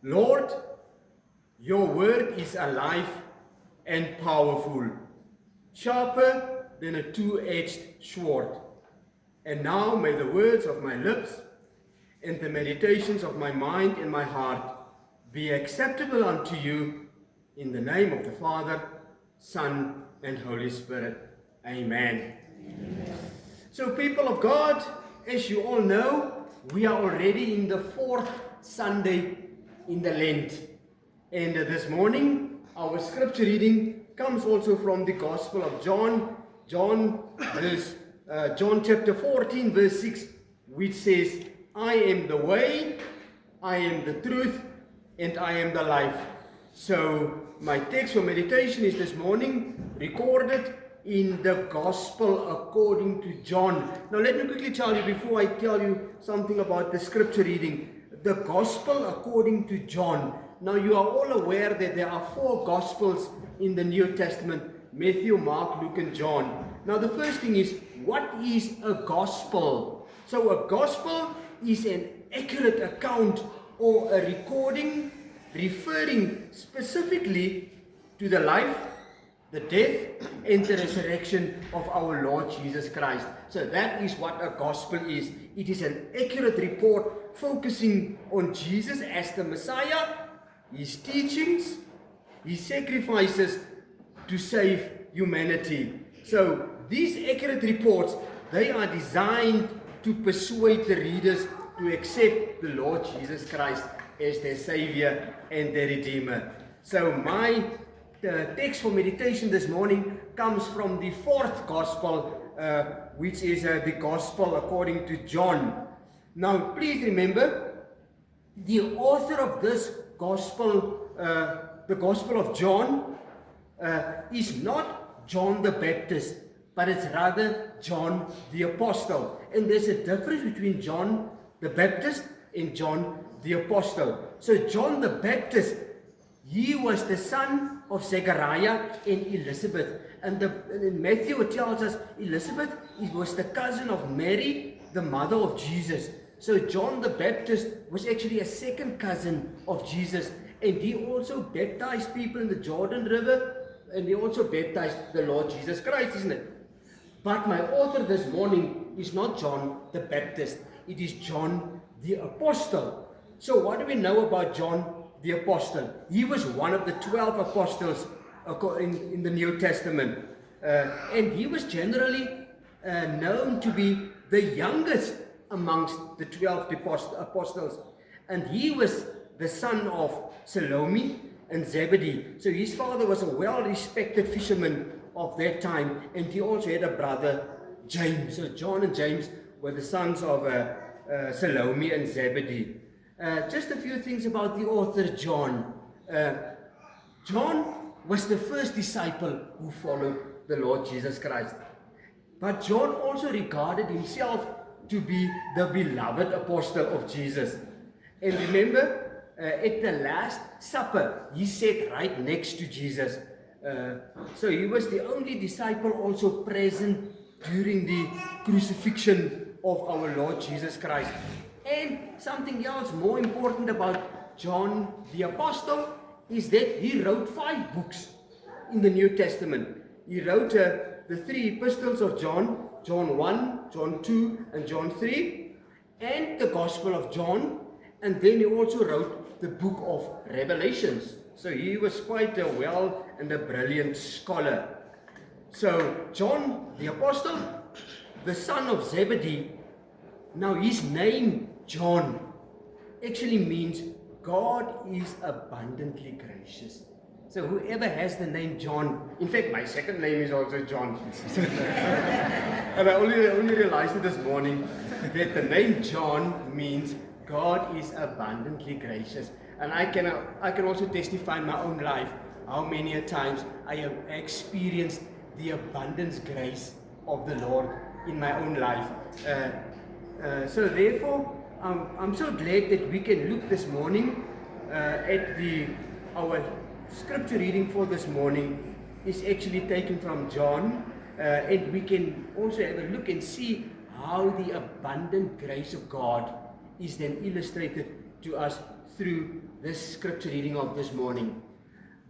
Lord, your word is alive and powerful, sharper than a two-edged sword. And now may the words of my lips and the meditations of my mind and my heart be acceptable unto you, in the name of the Father, Son, and Holy Spirit. Amen. So, people of God, as you all know, we are already in the fourth Sunday in the Lent. And this morning, our scripture reading comes also from the Gospel of John, John chapter 14, verse 6, which says, I am the way, I am the truth, and I am the life. So, my text for meditation is this morning recorded in the Gospel according to John. Now let me quickly tell you, before I tell you something about the scripture reading, the Gospel according to John. Now you are all aware that there are 4 Gospels in the New Testament: Matthew, Mark, Luke, and John. Now the first thing is, what is a Gospel? So a Gospel is an accurate account or a recording referring specifically to the life, the death, and the resurrection of our Lord Jesus Christ. So that is what a gospel is. It is an accurate report focusing on Jesus as the Messiah, his teachings, his sacrifices to save humanity. So these accurate reports, they are designed to persuade the readers to accept the Lord Jesus Christ as their Savior and their Redeemer. So my text for meditation this morning comes from the 4th Gospel, which is the Gospel according to John. Now please remember, the author of this Gospel, the Gospel of John, is not John the Baptist, but it's rather John the Apostle. And there's a difference between John the Baptist and John the Apostle. So John the Baptist, he was the son of Zechariah and Elizabeth. And in Matthew it tells us Elizabeth was the cousin of Mary, the mother of Jesus. So John the Baptist was actually a second cousin of Jesus. And he also baptized people in the Jordan River. And he also baptized the Lord Jesus Christ, isn't it? But my author this morning is not John the Baptist. It is John the Apostle. So what do we know about John the Apostle? He was one of the 12 apostles in the New Testament. And he was generally known to be the youngest amongst the 12 apostles. And he was the son of Salome and Zebedee. So his father was a well-respected fisherman of that time. And he also had a brother, James. So John and James were the sons of Salome and Zebedee. Just a few things about the author John. John was the first disciple who followed the Lord Jesus Christ. But John also regarded himself to be the beloved apostle of Jesus. And remember, at the Last Supper, he sat right next to Jesus. So he was the only disciple also present during the crucifixion of our Lord Jesus Christ. And something else more important about John the Apostle is that he wrote 5 books in the New Testament. He wrote the 3 epistles of John, John 1, John 2, and John 3, and the Gospel of John, and then he also wrote the book of Revelations. So he was quite a well and a brilliant scholar. So John the Apostle, the son of Zebedee, now his name John actually means God is abundantly gracious. So whoever has the name John, in fact my second name is also John. And I only realized it this morning that the name John means God is abundantly gracious. And I can also testify in my own life how many a times I have experienced the abundance grace of the Lord in my own life. So therefore, I'm so glad that we can look this morning at our scripture reading for this morning is actually taken from John, and we can also have a look and see how the abundant grace of God is then illustrated to us through this scripture reading of this morning.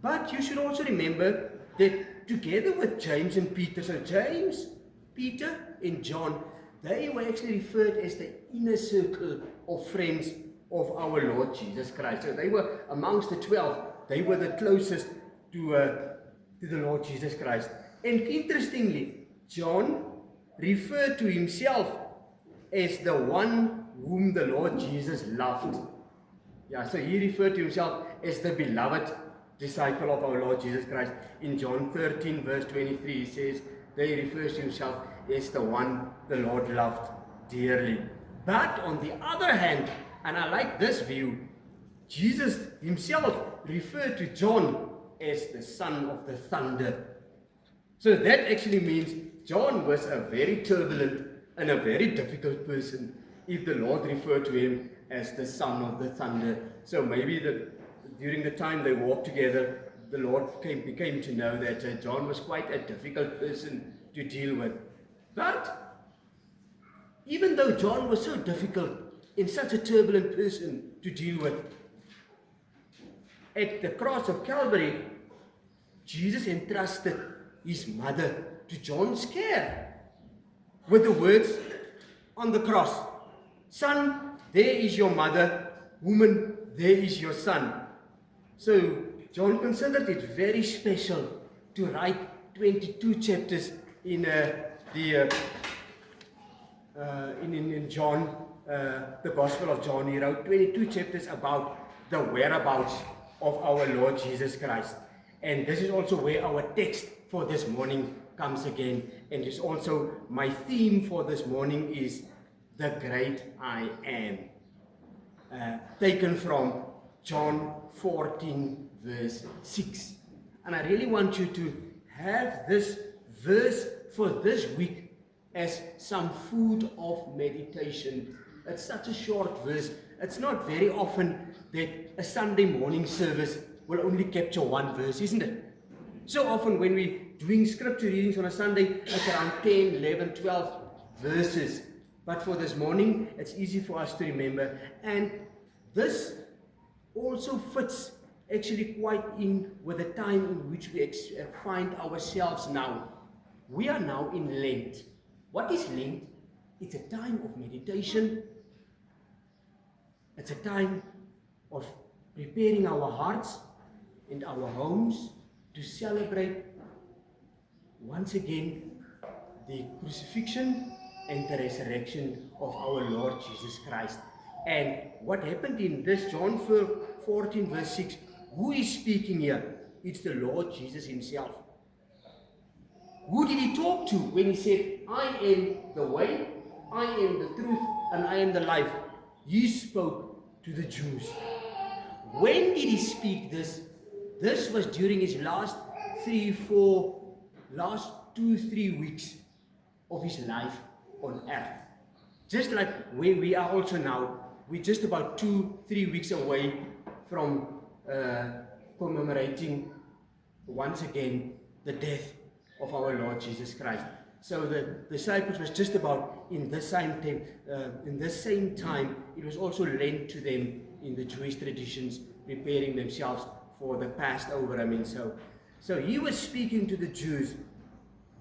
But you should also remember that together with James and Peter, so James, Peter, and John, they were actually referred as the inner circle of friends of our Lord Jesus Christ. So they were amongst the 12. They were the closest to the Lord Jesus Christ. And interestingly, John referred to himself as the one whom the Lord Jesus loved. Yeah, so he referred to himself as the beloved disciple of our Lord Jesus Christ. In John 13 verse 23, he says, they refers to himself as the one the Lord loved dearly. But on the other hand, and I like this view, Jesus himself referred to John as the son of the thunder. So that actually means John was a very turbulent and a very difficult person if the Lord referred to him as the son of the thunder. So maybe during the time they walked together, the Lord became to know that John was quite a difficult person to deal with. But even though John was so difficult and such a turbulent person to deal with, at the cross of Calvary, Jesus entrusted his mother to John's care with the words on the cross, "Son, there is your mother. Woman, there is your son." So John considered it very special to write 22 chapters in John, the Gospel of John. He wrote 22 chapters about the whereabouts of our Lord Jesus Christ. And this is also where our text for this morning comes again. And it's also my theme for this morning is the great I am. Taken from John 14 verse 6. And I really want you to have this verse for this week as some food of meditation. It's such a short verse. It's not very often that a Sunday morning service will only capture one verse, isn't it? So often when we're doing scripture readings on a Sunday, it's around 10, 11, 12 verses. But for this morning, it's easy for us to remember. And this also fits actually quite in with the time in which we find ourselves now. We are now in Lent. What is Lent? It's a time of meditation. It's a time of preparing our hearts and our homes to celebrate once again the crucifixion and the resurrection of our Lord Jesus Christ. And what happened in this John 14 verse 6, who is speaking here? It's the Lord Jesus himself. Who did he talk to when he said, "I am the way, I am the truth, and I am the life"? He spoke to the Jews. When did he speak this? This was during his last 2-3 weeks of his life on earth. Just like where we are also now, we're just about 2-3 weeks away from commemorating once again the death of our Lord Jesus Christ. So the disciples was just about in this same time, it was also lent to them in the Jewish traditions, preparing themselves for the Passover. So he was speaking to the Jews.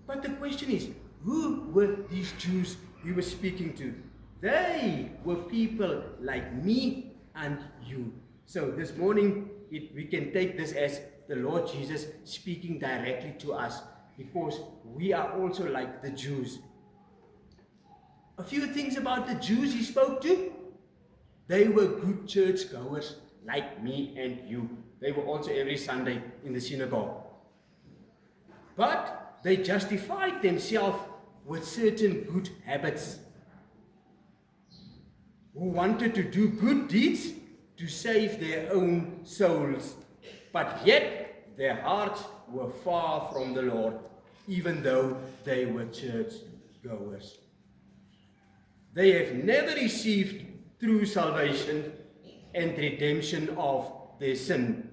But the question is, who were these Jews he was speaking to? They were people like me and you. So this morning, we can take this as the Lord Jesus speaking directly to us, because we are also like the Jews. A few things about the Jews he spoke to. They were good church goers like me and you. They were also every Sunday in the synagogue. But they justified themselves with certain good habits. Who wanted to do good deeds to save their own souls. But yet their hearts were far from the Lord, even though they were church goers. They have never received true salvation and redemption of their sin.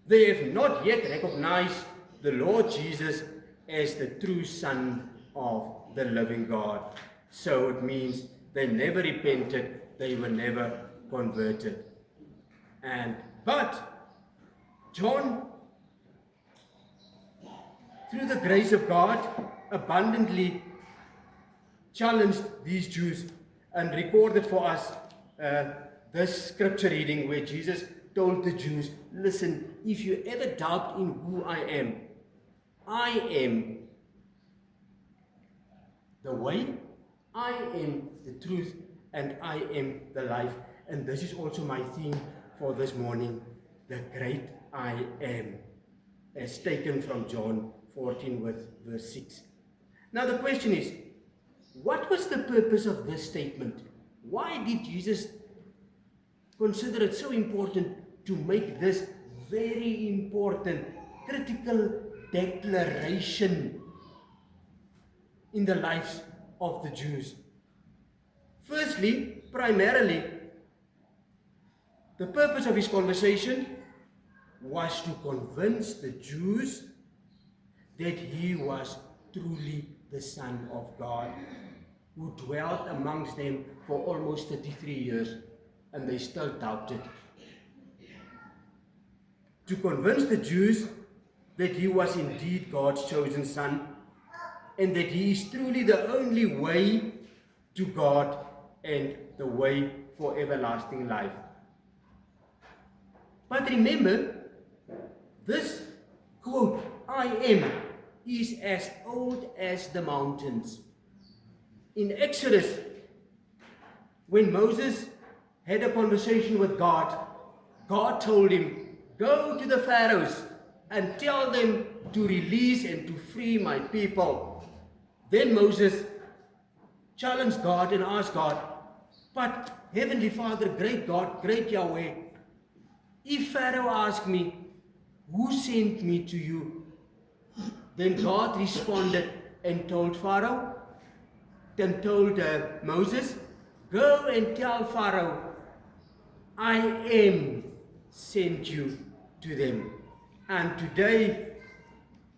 They have not yet recognized the Lord Jesus as the true Son of the living God. So it means they never repented, they were never converted. But John, through the grace of God, abundantly challenged these Jews and recorded for us this scripture reading where Jesus told the Jews, listen, if you ever doubt in who I am the way, I am the truth, and I am the life. And this is also my theme for this morning, the great I am, as taken from John 14 with verse 6. Now the question is, what was the purpose of this statement? Why did Jesus consider it so important to make this very important, critical declaration in the lives of the Jews? Firstly, primarily, the purpose of his conversation was to convince the Jews that he was truly the Son of God, who dwelt amongst them for almost 33 years, and they still doubted. To convince the Jews that he was indeed God's chosen Son, and that he is truly the only way to God and the way for everlasting life. But remember, this quote, I am, is as old as the mountains. In Exodus, when Moses had a conversation with God, God told him, go to the Pharaohs and tell them to release and to free my people. Then Moses challenged God and asked God, but Heavenly Father, great God, great Yahweh, if Pharaoh asks me, who sent me to you? Then God responded and told Moses, go and tell Pharaoh, I am sent you to them. And today,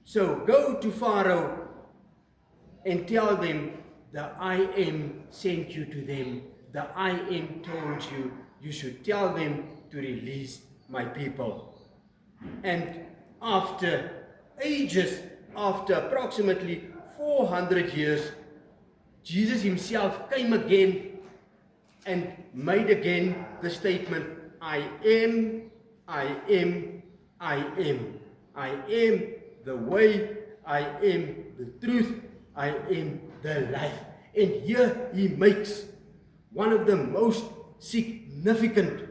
so go to Pharaoh and tell them, the I am sent you to them. The I am told you, you should tell them to release my people. And after ages, after approximately 400 years, Jesus himself came again and made again the statement, I am, I am, I am. I am the way, I am the truth, I am the life. And here he makes one of the most significant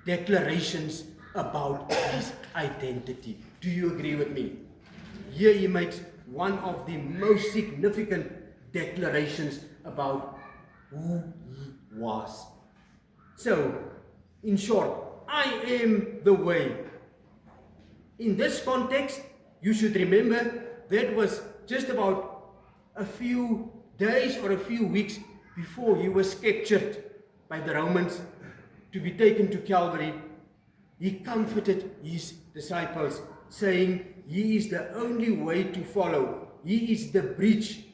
declarations about his identity. Do you agree with me? Here he makes one of the most significant declarations about who he was. So, in short, I am the way. In this context, you should remember that was just about a few days or a few weeks before he was captured by the Romans to be taken to Calvary. He comforted his disciples, saying, he is the only way to follow. He is the bridge.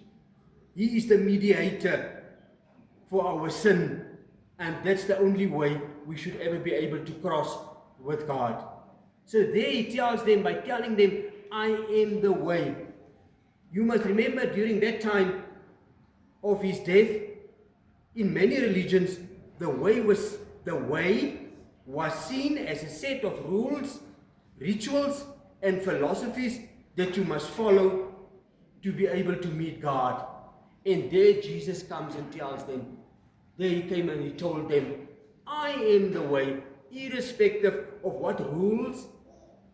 He is the mediator for our sin. And that's the only way we should ever be able to cross with God. So there he tells them, by telling them, I am the way. You must remember, during that time of his death, in many religions, the way was seen as a set of rules, rituals, and philosophies that you must follow to be able to meet God. And there Jesus comes and tells them, there he came and he told them, I am the way, irrespective of what rules,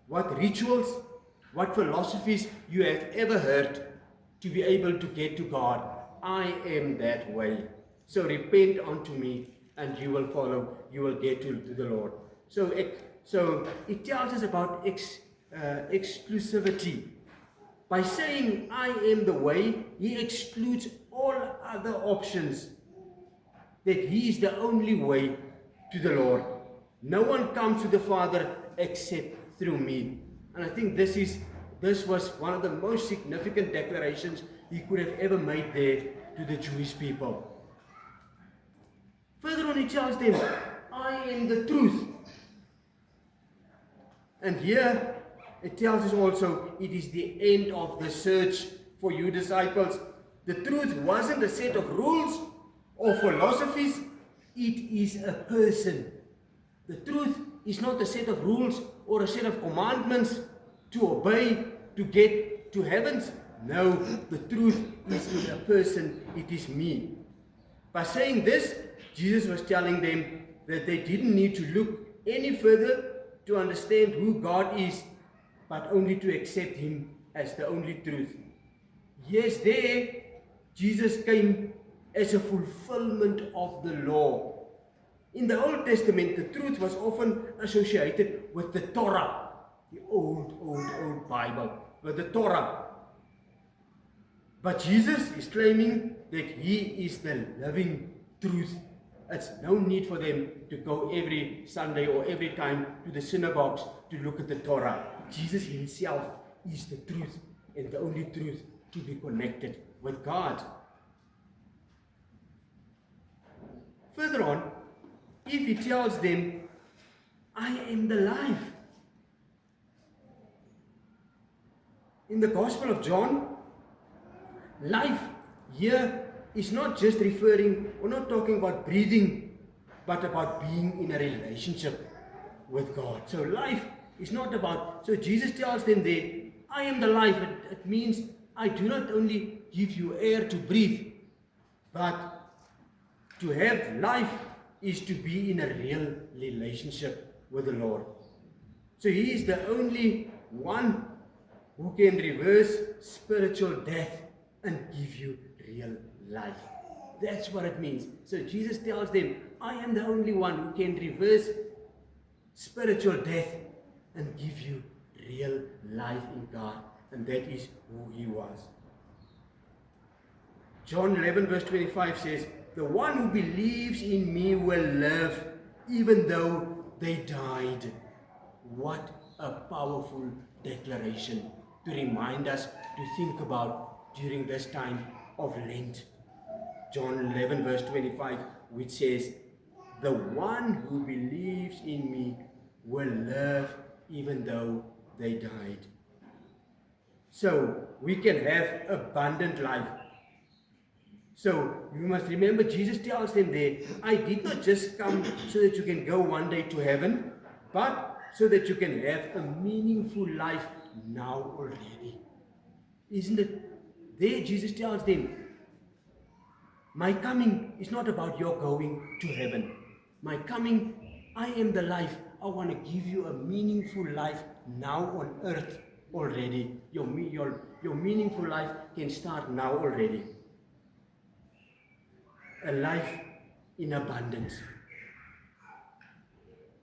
what rituals, what philosophies you have ever heard to be able to get to God. I am that way. So repent unto me and you will follow, you will get to the Lord. So it tells us about exclusivity. By saying, I am the way, he excludes all other options. That he is the only way to the Lord. No one comes to the Father except through me. And I think this was one of the most significant declarations he could have ever made there to the Jewish people. Further on, he tells them, I am the truth. And here it tells us also it is the end of the search for you disciples. The truth wasn't a set of rules or philosophies, it is a person. The truth is not a set of rules or a set of commandments to obey to get to heavens. No, the truth is in a person, it is me. By saying this, Jesus was telling them that they didn't need to look any further to understand who God is, but only to accept Him as the only truth. Yes, there, Jesus came as a fulfillment of the law. In the Old Testament, the truth was often associated with the Torah, the old Bible, with the Torah. But Jesus is claiming that He is the living truth. It's no need for them to go every Sunday or every time to the synagogues to look at the Torah. Jesus Himself is the truth and the only truth to be connected with God. Further on, if He tells them, I am the life. In the Gospel of John, life here is not just referring or not talking about breathing, but about being in a relationship with God. So life is not about, so Jesus tells them there, I am the life. It means I do not only give you air to breathe, but to have life is to be in a real relationship with the Lord. So He is the only one who can reverse spiritual death and give you real life. That's what it means. So Jesus tells them, I am the only one who can reverse spiritual death and give you real life in God. And that is who He was. John 11 verse 25 says, the one who believes in me will live even though they died. What a powerful declaration to remind us to think about during this time of Lent. John 11 verse 25, which says, the one who believes in me will live even though they died. So we can have abundant life. So you must remember, Jesus tells them there, I did not just come so that you can go one day to heaven, but so that you can have a meaningful life now already. Isn't it? There Jesus tells them, my coming is not about your going to heaven. My coming, I am the life. I want to give you a meaningful life now on earth already. Your meaningful life can start now already. A life in abundance.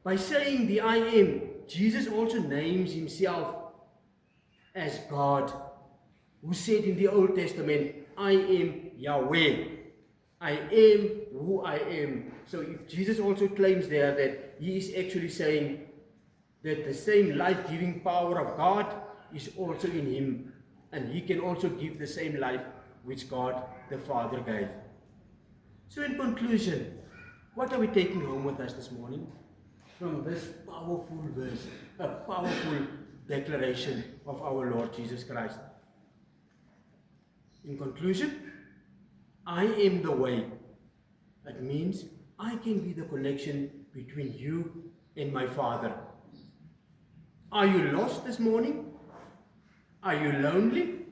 By saying the I am, Jesus also names Himself as God, who said in the Old Testament, I am Yahweh. I am who I am. So if Jesus also claims there that He is actually saying that the same life-giving power of God is also in Him, and He can also give the same life which God the Father gave. So in conclusion, what are we taking home with us this morning from this powerful verse, a powerful declaration of our Lord Jesus Christ? In conclusion, I am the way. That means I can be the connection between you and my Father. Are you lost this morning? Are you lonely?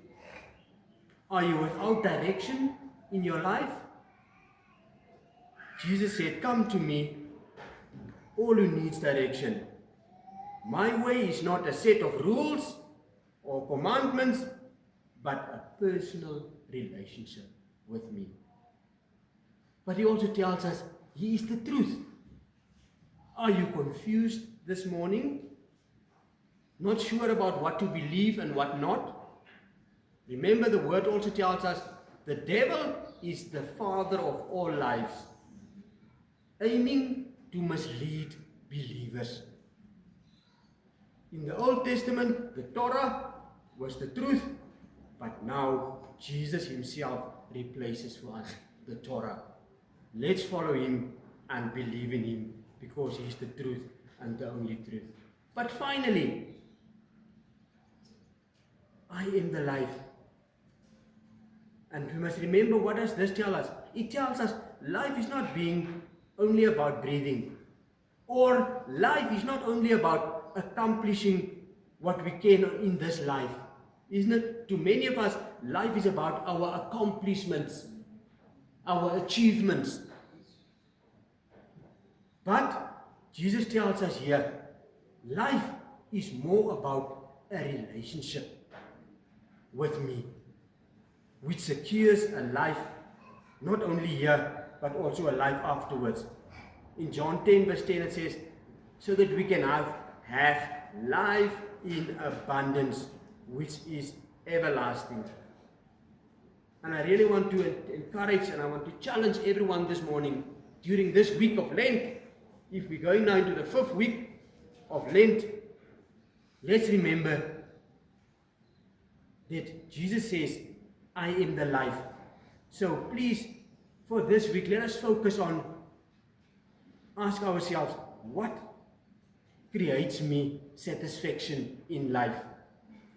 Are you without direction in your life? Jesus said, come to me, all who needs direction. My way is not a set of rules or commandments, but a personal relationship with me. But He also tells us He is the truth. Are you confused this morning? Not sure about what to believe and what not? Remember, the word also tells us the devil is the father of all lies, aiming to mislead believers. In the Old Testament, the Torah was the truth, but now Jesus Himself replaces for us the Torah. Let's follow Him and believe in Him, because He is the truth and the only truth. But finally, I am the life. And we must remember, what does this tell us? It tells us life is not being only about breathing. Or life is not only about accomplishing what we can in this life. Isn't it? To many of us, life is about our accomplishments, our achievements. But Jesus tells us here, life is more about a relationship with me, which secures a life not only here, but also a life afterwards. In John 10 verse 10 it says, so that we can have life in abundance, which is everlasting. And I really want to encourage and I want to challenge everyone this morning, during this week of Lent, if we're going now into the 5th week of Lent, let's remember that Jesus says, I am the life. So please, for this week, let us focus on, ask ourselves, what creates me satisfaction in life?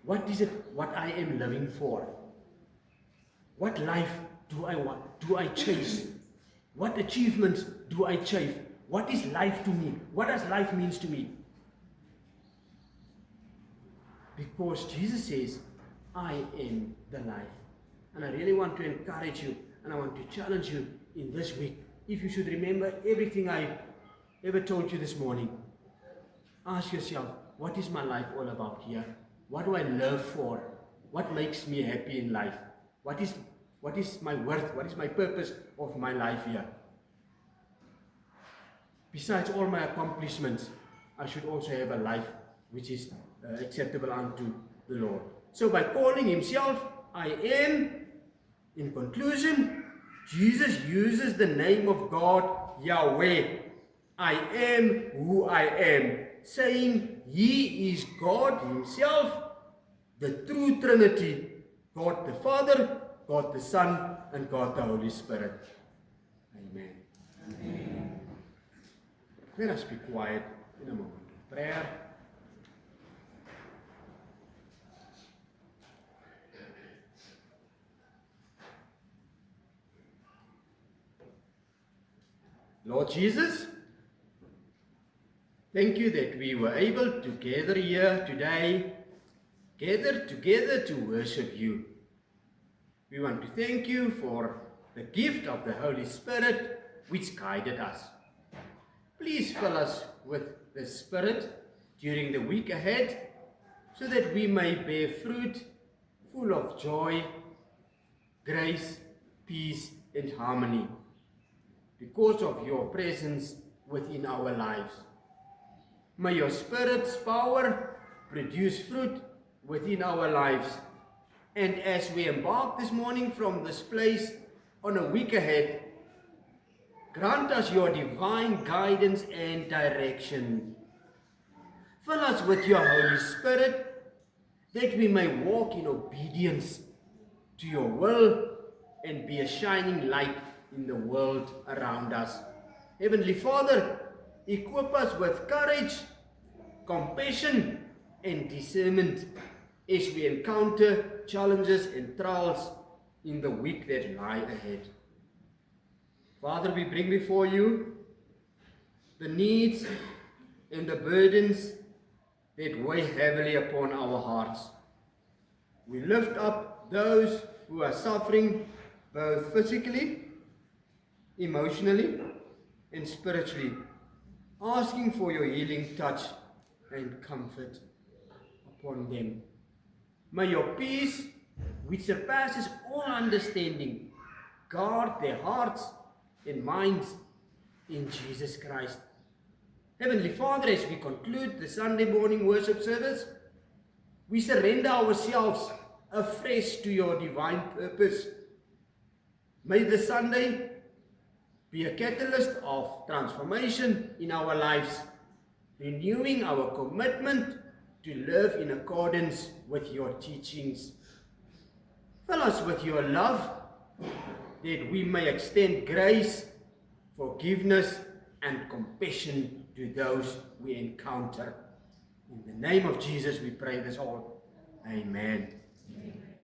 What is it what I am living for? What life do I want? Do I chase? What achievements do I chase? What is life to me? What does life mean to me? Because Jesus says, I am the life. And I really want to encourage you and I want to challenge you in this week. If you should remember everything I ever told you this morning, ask yourself, what is my life all about here? What do I live for? What makes me happy in life? What is my worth? What is my purpose of my life here? Besides all my accomplishments, I should also have a life which is acceptable unto the Lord. So by calling himself, I am, in conclusion, Jesus uses the name of God, Yahweh. I am who I am, saying he is God himself, the true Trinity, God the Father, God the Son, and God the Holy Spirit. Amen. Amen. Let us be quiet in a moment of prayer. Lord Jesus, thank you that we were able to gather here today, gather together to worship you. We want to thank you for the gift of the Holy Spirit which guided us. Please fill us with the Spirit during the week ahead, so that we may bear fruit full of joy, grace, peace, and harmony, because of your presence within our lives. May your Spirit's power produce fruit within our lives. And as we embark this morning from this place on a week ahead, grant us your divine guidance and direction. Fill us with your Holy Spirit, that we may walk in obedience to your will and be a shining light in the world around us. Heavenly Father, equip us with courage, compassion, and discernment as we encounter challenges and trials in the week that lie ahead. Father, we bring before you the needs and the burdens that weigh heavily upon our hearts. We lift up those who are suffering both physically, emotionally, and spiritually, asking for your healing touch and comfort upon them. May your peace, which surpasses all understanding, guard their hearts and minds in Jesus Christ. Heavenly Father, as we conclude the Sunday morning worship service, we surrender ourselves afresh to your divine purpose. May the Sunday be a catalyst of transformation in our lives, renewing our commitment to live in accordance with your teachings. Fill us with your love, that we may extend grace, forgiveness, and compassion to those we encounter. In the name of Jesus we pray this all. Amen.